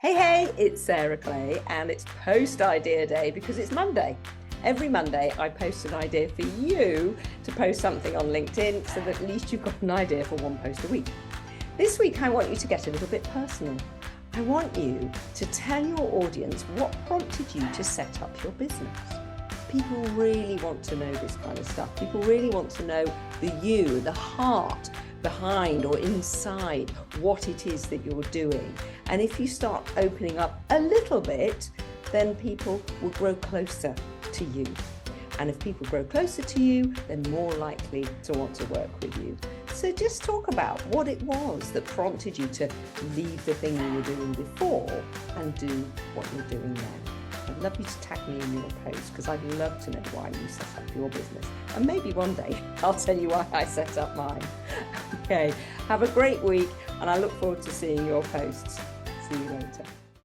Hey, it's Sarah Clay, and it's Post Idea Day because it's Monday. Every Monday, I post an idea for you to post something on LinkedIn so that at least you've got an idea for one post a week. This week, I want you to get a little bit personal. I want you to tell your audience what prompted you to set up your business. People really want to know this kind of stuff. People really want to know the heart behind or inside what it is that you're doing. And if you start opening up a little bit, then people will grow closer to you. And if people grow closer to you, they're more likely to want to work with you. So just talk about what it was that prompted you to leave the thing you were doing before and do what you're doing now. I'd love you to tag me in your post because I'd love to know why you set up your business. And maybe one day I'll tell you why I set up mine. Okay, have a great week and I look forward to seeing your posts. See you later.